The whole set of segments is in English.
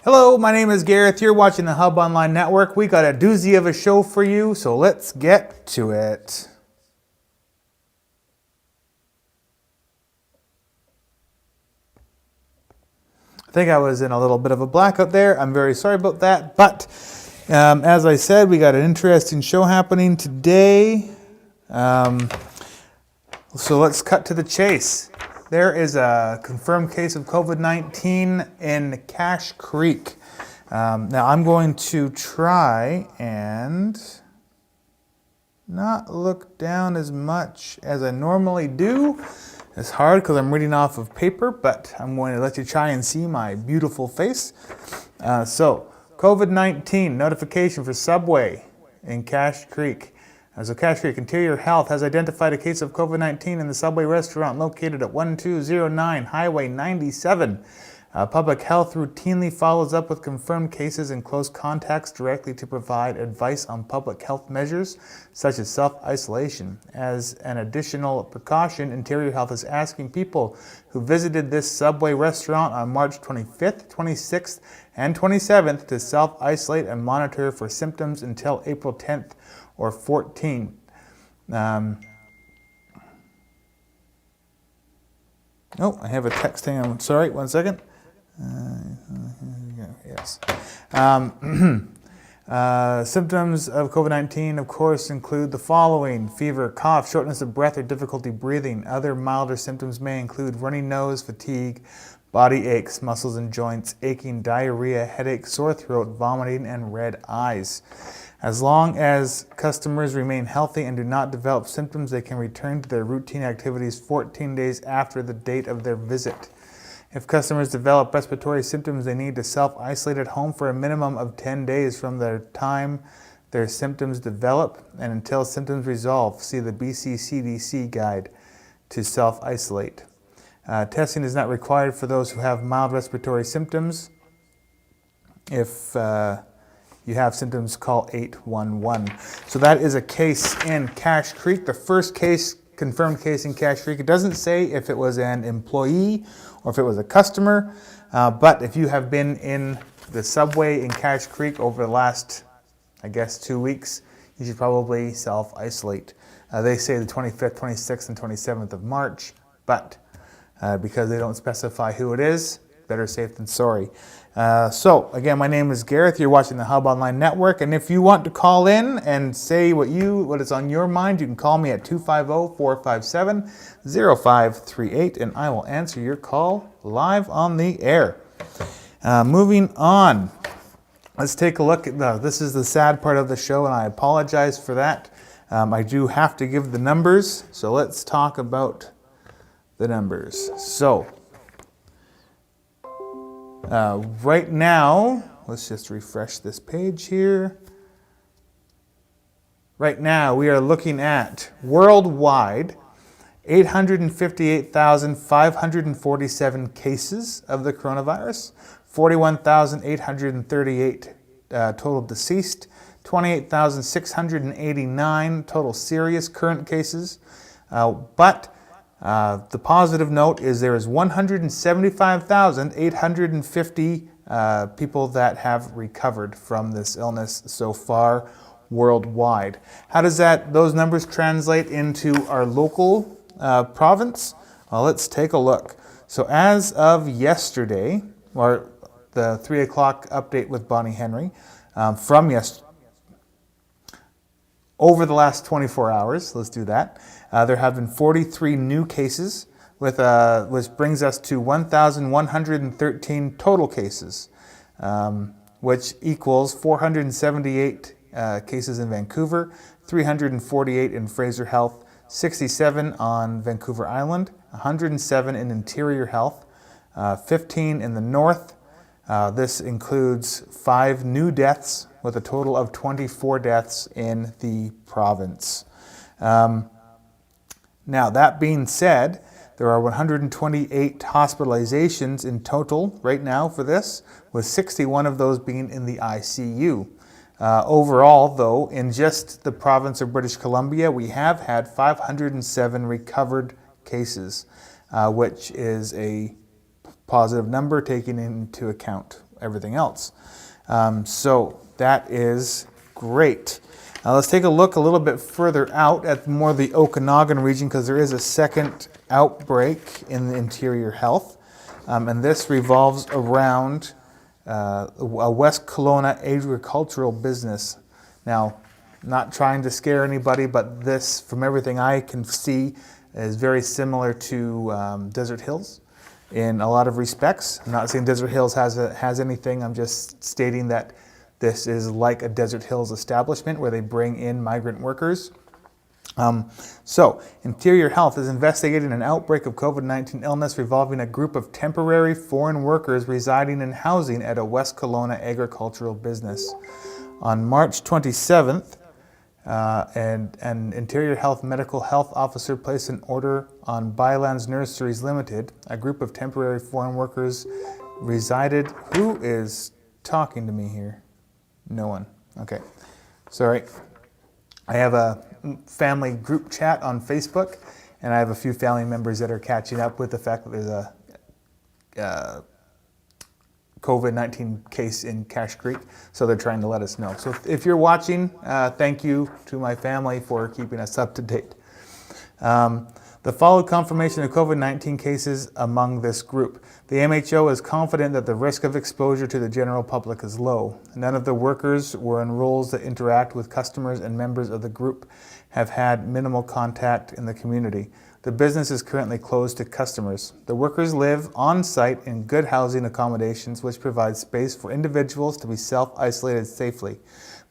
Hello, my name is Gareth. You're watching the Hub Online Network. We got a doozy of a show for you, so let's get to it. I think I was in a little bit of a blackout there. I'm very sorry about that. But as I said, we got an interesting show happening today. So let's cut to the chase. There is a confirmed case of COVID-19 in Cache Creek. Now I'm going to try and not look down as much as I normally do. It's hard because I'm reading off of paper, but I'm going to let you try and see my beautiful face. So COVID-19 notification for Subway in Cache Creek. So Cache Creek Interior Health has identified a case of COVID-19 in the Subway restaurant located at 1209 Highway 97. Public Health routinely follows up with confirmed cases and close contacts directly to provide advice on public health measures, such as self-isolation. As an additional precaution, Interior Health is asking people who visited this Subway restaurant on March 25th, 26th, and 27th to self-isolate and monitor for symptoms until April 10th or 14th. Oh, I have a text. Hang on. Sorry, one second. Yes. Symptoms of COVID-19, of course, include the following: fever, cough, shortness of breath, or difficulty breathing. Other milder symptoms may include runny nose, fatigue, body aches, muscles and joints, aching, diarrhea, headache, sore throat, vomiting, and red eyes. As long as customers remain healthy and do not develop symptoms, they can return to their routine activities 14 days after the date of their visit. If customers develop respiratory symptoms, they need to self-isolate at home for a minimum of 10 days from the time their symptoms develop and until symptoms resolve. See the BC CDC guide to self-isolate. Testing is not required for those who have mild respiratory symptoms. If you have symptoms, call 811. So that is a case in Cache Creek, the first case, confirmed case in Cache Creek. It doesn't say if it was an employee or if it was a customer, but if you have been in the Subway in Cache Creek over the last, I guess, 2 weeks, you should probably self-isolate. They say the 25th, 26th, and 27th of March, but because they don't specify who it is, better safe than sorry. So again, my name is Gareth. You're watching the Hub Online Network, and if you want to call in and say what is on your mind, you can call me at 250-457-0538, and I will answer your call live on the air. Moving on, let's take a look at this is the sad part of the show, and I apologize for that. I do have to give the numbers, so let's talk about the numbers. So right now, let's just refresh this page here. Right now, we are looking at worldwide 858,547 cases of the coronavirus, 41,838 total deceased, 28,689 total serious current cases, but the positive note is there is 175,850 people that have recovered from this illness so far worldwide. How does those numbers translate into our local province? Well, let's take a look. So as of yesterday, or the 3 o'clock update with Bonnie Henry, from yesterday, over the last 24 hours, let's do that, there have been 43 new cases, which brings us to 1,113 total cases, which equals 478 cases in Vancouver, 348 in Fraser Health, 67 on Vancouver Island, 107 in Interior Health, 15 in the North. This includes 5 new deaths, with a total of 24 deaths in the province. Now, that being said, there are 128 hospitalizations in total right now for this, with 61 of those being in the ICU. Overall, though, in just the province of British Columbia, we have had 507 recovered cases, which is a positive number taking into account everything else. So that is great. Now let's take a look a little bit further out at more the Okanagan region, because there is a second outbreak in the interior health. And this revolves around a West Kelowna agricultural business. Now, not trying to scare anybody, but this, from everything I can see, is very similar to Desert Hills in a lot of respects. I'm not saying Desert Hills has anything, I'm just stating that this is like a Desert Hills establishment where they bring in migrant workers. So, Interior Health is investigating an outbreak of COVID-19 illness revolving a group of temporary foreign workers residing in housing at a West Kelowna agricultural business. On March 27th, an Interior Health medical health officer placed an order on Bylands Nurseries Limited. A group of temporary foreign workers resided. Who is talking to me here? No one. Okay. Sorry. I have a family group chat on Facebook, and I have a few family members that are catching up with the fact that there's a COVID-19 case in Cache Creek, so they're trying to let us know. So if you're watching, thank you to my family for keeping us up to date. The followed confirmation of COVID-19 cases among this group. The MHO is confident that the risk of exposure to the general public is low. None of the workers were in roles that interact with customers, and members of the group have had minimal contact in the community. The business is currently closed to customers. The workers live on site in good housing accommodations, which provide space for individuals to be self-isolated safely.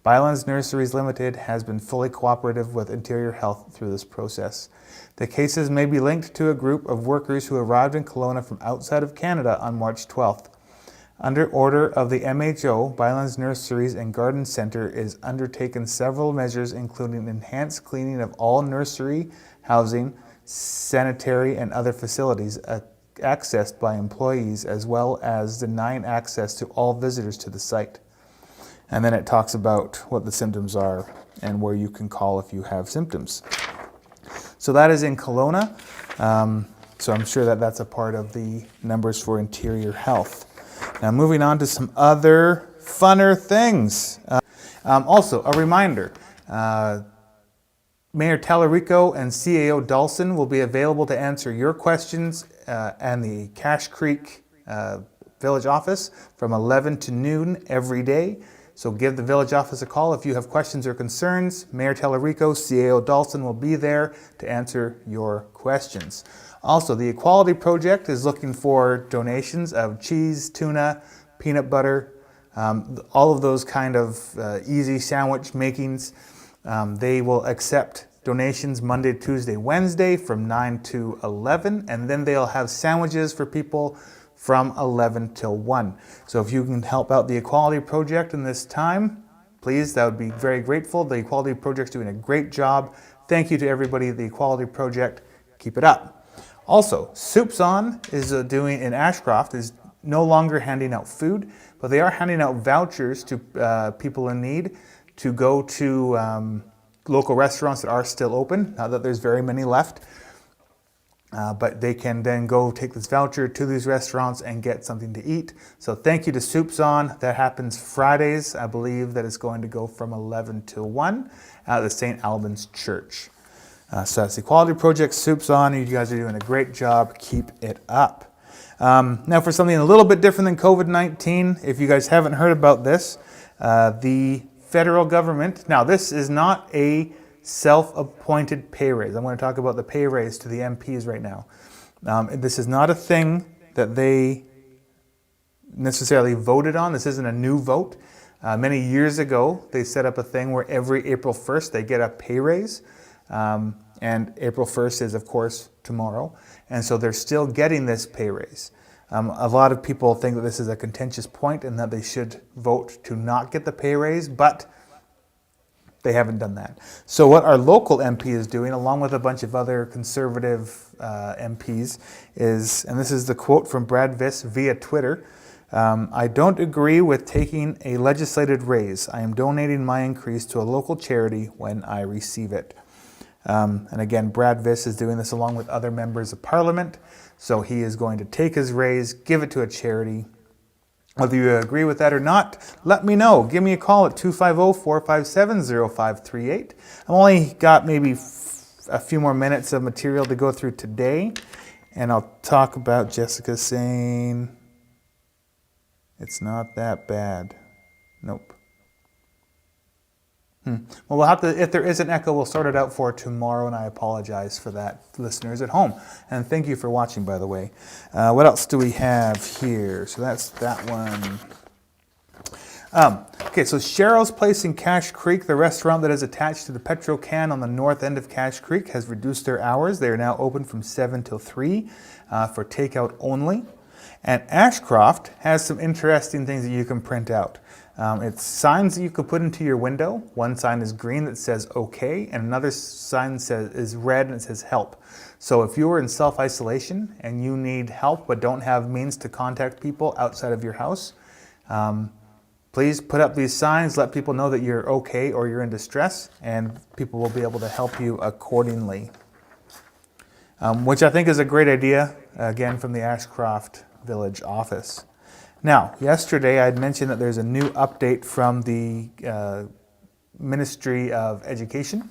Bylands Nurseries Limited has been fully cooperative with Interior Health through this process. The cases may be linked to a group of workers who arrived in Kelowna from outside of Canada on March 12th. Under order of the MHO, Bylands Nurseries and Garden Centre is undertaken several measures, including enhanced cleaning of all nursery, housing, sanitary and other facilities accessed by employees, as well as denying access to all visitors to the site. And then it talks about what the symptoms are and where you can call if you have symptoms. So that is in Kelowna. So I'm sure that that's a part of the numbers for Interior Health. Now moving on to some other funner things. Also, a reminder, Mayor Tallarico and CAO Dawson will be available to answer your questions and the Cache Creek village office from 11 to noon every day. So give the village office a call if you have questions or concerns. Mayor Tallarico, CAO Dawson will be there to answer your questions. Also, the Equality Project is looking for donations of cheese, tuna, peanut butter, all of those kind of easy sandwich makings. They will accept donations Monday, Tuesday, Wednesday from 9 to 11, and then they'll have sandwiches for people from 11 till 1. So if you can help out the Equality Project in this time, please, that would be very grateful. The Equality Project's doing a great job. Thank you to everybody at the Equality Project. Keep it up. Also, Soups On is doing in Ashcroft is no longer handing out food, but they are handing out vouchers to people in need to go to local restaurants that are still open, not that there's very many left. But they can then go take this voucher to these restaurants and get something to eat. So thank you to Soups On. That happens Fridays. I believe that it's going to go from 11 to 1 at the St. Albans Church. So that's the Equality Project, Soups On. You guys are doing a great job. Keep it up. Now for something a little bit different than COVID-19, if you guys haven't heard about this, the federal government, now this is not a self-appointed pay raise. I'm going to talk about the pay raise to the MPs right now. This is not a thing that they necessarily voted on. This isn't a new vote. Many years ago, they set up a thing where every April 1st they get a pay raise. And April 1st is, of course, tomorrow. And so they're still getting this pay raise. A lot of people think that this is a contentious point and that they should vote to not get the pay raise, but they haven't done that. So what our local MP is doing, along with a bunch of other conservative MPs, is, and this is the quote from Brad Viss via Twitter, I don't agree with taking a legislated raise. I am donating my increase to a local charity when I receive it. And again, Brad Viss is doing this along with other members of Parliament. So he is going to take his raise, give it to a charity. Whether you agree with that or not, let me know. Give me a call at 250-457-0538. I've only got maybe a few more minutes of material to go through today, and I'll talk about Jessica saying it's not that bad. Nope. Well, we'll have to, if there is an echo, we'll sort it out for tomorrow, and I apologize for that, listeners at home. And thank you for watching, by the way. What else do we have here? So that's that one. Okay, so Cheryl's Place in Cache Creek, the restaurant that is attached to the Petro Can on the north end of Cache Creek, has reduced their hours. They are now open from 7 till 3 for takeout only. And Ashcroft has some interesting things that you can print out. It's signs that you could put into your window. One sign is green that says okay, and another sign is red and it says help. So if you are in self-isolation and you need help but don't have means to contact people outside of your house, please put up these signs, let people know that you're okay or you're in distress, and people will be able to help you accordingly. Which I think is a great idea, again, from the Ashcroft Village office. Now, yesterday I had mentioned that there's a new update from the Ministry of Education.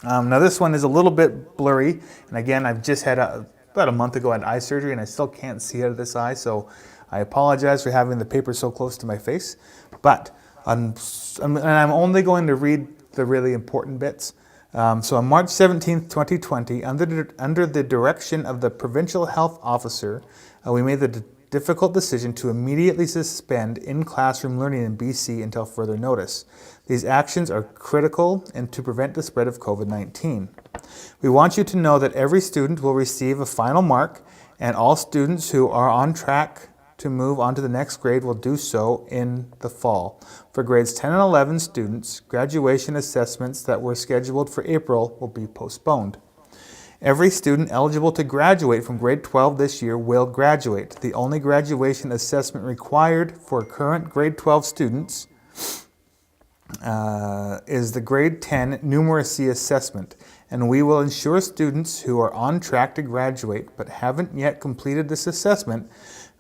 Now this one is a little bit blurry, and again, I've just had about a month ago I had eye surgery and I still can't see out of this eye, so I apologize for having the paper so close to my face, but I'm only going to read the really important bits. So on March 17th, 2020, under the direction of the Provincial Health Officer, we made the difficult decision to immediately suspend in-classroom learning in BC until further notice. These actions are critical and to prevent the spread of COVID-19. We want you to know that every student will receive a final mark, and all students who are on track to move on to the next grade will do so in the fall. For grades 10 and 11 students, graduation assessments that were scheduled for April will be postponed. Every student eligible to graduate from grade 12 this year will graduate. The only graduation assessment required for current grade 12 students is the grade 10 numeracy assessment, and we will ensure students who are on track to graduate but haven't yet completed this assessment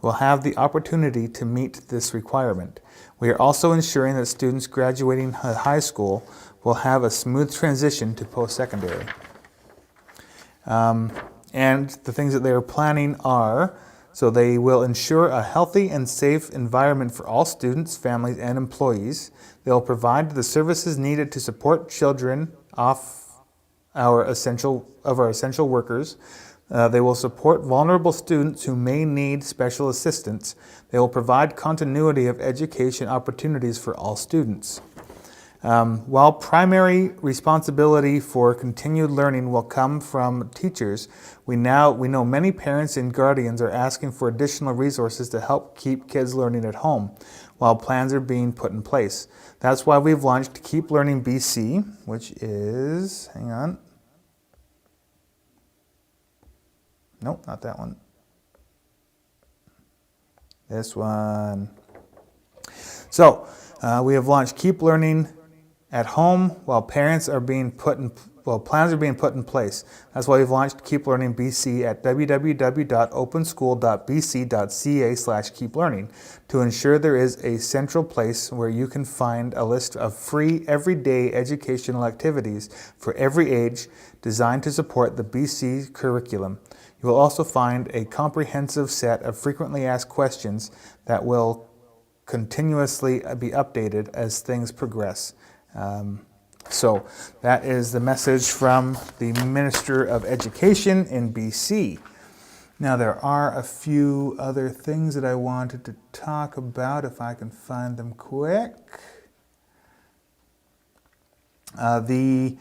will have the opportunity to meet this requirement. We are also ensuring that students graduating high school will have a smooth transition to post-secondary. And the things that they are planning are, so they will ensure a healthy and safe environment for all students, families, and employees. They will provide the services needed to support children of our essential workers. They will support vulnerable students who may need special assistance. They will provide continuity of education opportunities for all students. While primary responsibility for continued learning will come from teachers, we know many parents and guardians are asking for additional resources to help keep kids learning at home while plans are being put in place. That's why we've launched Keep Learning BC, which is, hang on. Nope, not that one. This one. So, we have launched Keep Learning at home while plans are being put in place. That's why we've launched Keep Learning BC at www.openschool.bc.ca/keeplearning to ensure there is a central place where you can find a list of free everyday educational activities for every age designed to support the BC curriculum. You will also find a comprehensive set of frequently asked questions that will continuously be updated as things progress. So that is the message from the Minister of Education in BC. Now there are a few other things that I wanted to talk about if I can find them quick. The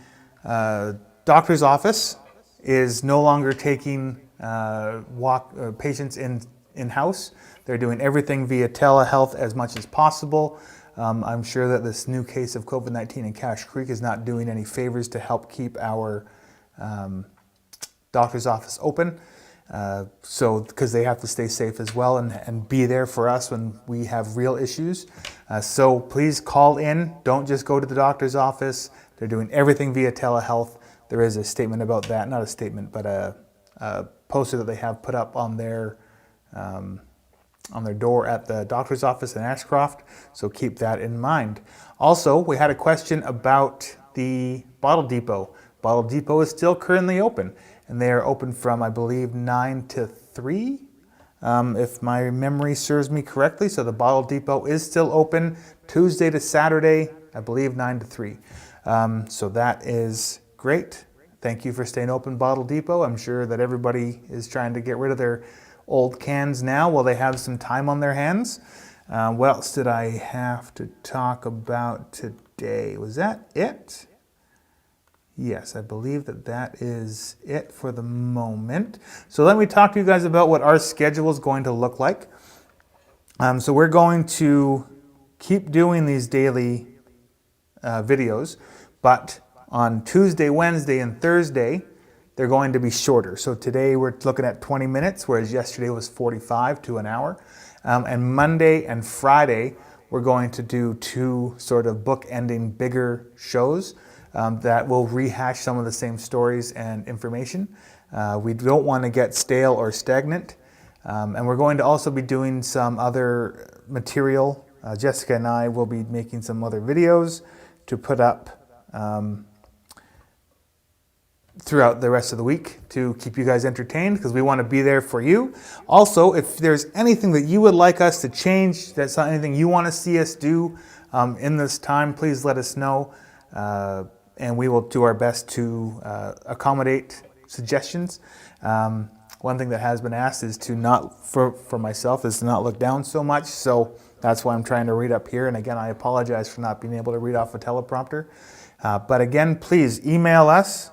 doctor's office is no longer taking patients in-house. They're doing everything via telehealth as much as possible. I'm sure that this new case of COVID-19 in Cache Creek is not doing any favors to help keep our doctor's office open. Because they have to stay safe as well and be there for us when we have real issues. So please call in. Don't just go to the doctor's office. They're doing everything via telehealth. There is a statement about that. Not a statement, but a poster that they have put up on their on their door at the doctor's office in Ashcroft, so keep that in mind. Also, we had a question about the Bottle Depot. Bottle Depot is still currently open, and they are open from, I believe, 9 to 3, if my memory serves me correctly. So the Bottle Depot is still open Tuesday to Saturday, I believe 9 to 3. So that is great. Thank you for staying open, Bottle Depot. I'm sure that everybody is trying to get rid of their old cans now while they have some time on their hands. What else did I have to talk about today? Was that it? Yes, I believe that that is it for the moment. So let me talk to you guys about what our schedule is going to look like. So we're going to keep doing these daily videos, but on Tuesday, Wednesday, and Thursday, they're going to be shorter. So today we're looking at 20 minutes, whereas yesterday was 45 to an hour. And Monday and Friday, we're going to do 2 sort of book-ending bigger shows that will rehash some of the same stories and information. We don't want to get stale or stagnant. And we're going to also be doing some other material. Jessica and I will be making some other videos to put up throughout the rest of the week to keep you guys entertained, because we want to be there for you. Also, if there's anything that you would like us to change, that's not anything you want to see us do in this time, please let us know, and we will do our best to accommodate suggestions. One thing that has been asked is to not, for myself, is to not look down so much, so that's why I'm trying to read up here. And again, I apologize for not being able to read off a teleprompter. But again, please email us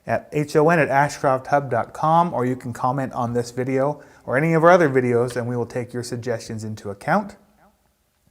at hon@ashcrofthub.com, or you can comment on this video or any of our other videos, and we will take your suggestions into account.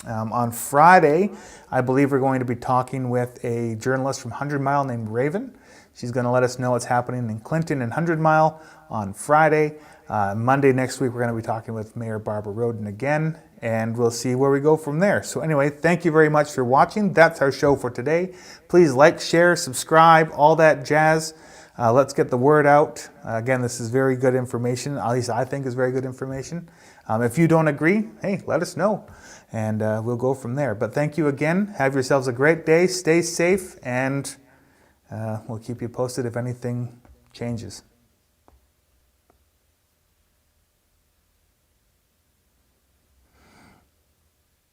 On Friday, I believe we're going to be talking with a journalist from 100 Mile named Raven. She's going to let us know what's happening in Clinton and 100 Mile on Friday. Monday next week, we're going to be talking with Mayor Barbara Roden again, and we'll see where we go from there. So anyway, thank you very much for watching. That's our show for today. Please like, share, subscribe, all that jazz. Let's get the word out. Again, this is very good information. At least I think is very good information. If you don't agree, hey, let us know, and we'll go from there. But thank you again. Have yourselves a great day. Stay safe, and we'll keep you posted if anything changes.